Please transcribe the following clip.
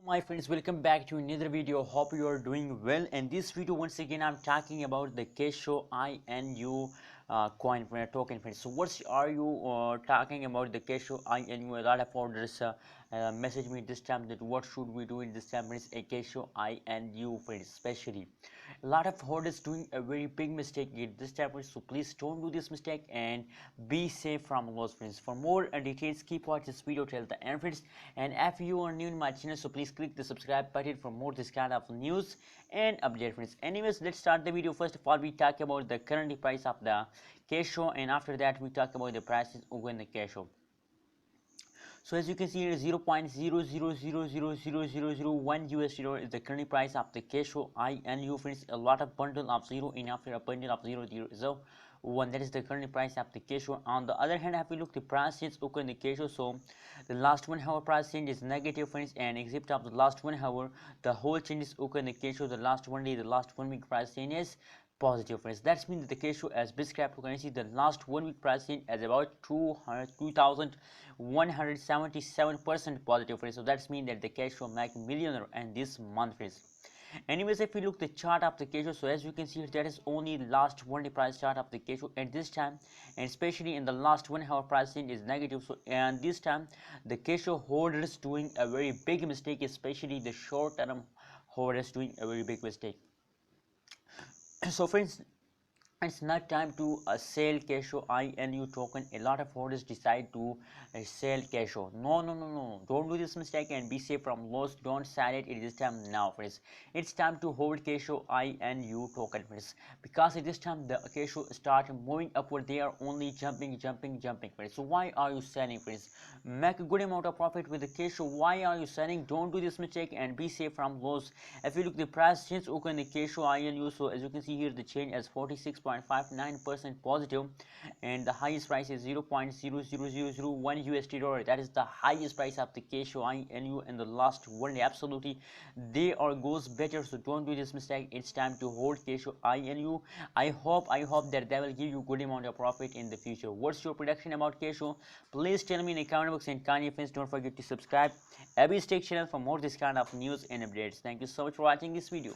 My friends, welcome back to another video. Hope you are doing well. And this video, once again, I'm talking about the Kisho INU coin token, friends. So what are you talking about the Kisho INU? A lot of orders message me this time that what should we do in this time, friends? A Kisho INU, friends, especially a lot of holders doing a very big mistake in this time, friends. So please don't do this mistake and be safe from loss, friends. For more details, keep watching this video till the end, friends. And if you are new in my channel, so please click the subscribe button for more this kind of news and update, friends. Anyways, let's start the video. First of all, we talk about the current price of the Kisho, and after that we talk about the prices in the Kisho. So as you can see here, 0.00000001 USD is the current price of the Kisho INU, friends. A lot of bundle of zero in after a bundle of 0.001. That is the current price of the Kisho. On the other hand, if we look the price change in the Kisho, so the last 1 hour price change is negative, friends, and except of the last 1 hour, the whole change is in the Kisho. The last 1 day, the last 1 week price change is positive, friends. That means that the Kisho as base cryptocurrency, the last 1 week price change is about 2,177% positive, friends. So that means that the Kisho make millionaire in this month, friends. Anyways, if we look the chart of the Kisho, so as you can see, that is only last 1 day price chart of the Kisho at this time, and especially in the last 1 hour price change is negative. So and this time the Kisho holders doing a very big mistake, especially the short term holders doing a very big mistake. So friends, it's not time to sell Kisho INU token. A lot of holders decide to sell Kisho. No, don't do this mistake and be safe from loss. Don't sell it. It is time now, friends. It's time to hold Kisho INU token, friends, because at this time the Kisho start moving upward. They are only jumping, friends. So why are you selling, friends? Make a good amount of profit with the Kisho. Why are you selling? Don't do this mistake and be safe from loss. If you look the price change in the Kisho INU, so as you can see here, the change is 46.59% positive, and the highest price is 0.00001 USD dollar. That is the highest price of the Kisho INU in the last 1 day. Absolutely, they are goes better. So don't do this mistake. It's time to hold Kisho INU. I hope that they will give you good amount of profit in the future. What's your prediction about Kisho? Please tell me in the comment box, and kindly friends, don't forget to subscribe Abby's Tech channel for more this kind of news and updates. Thank you so much for watching this video.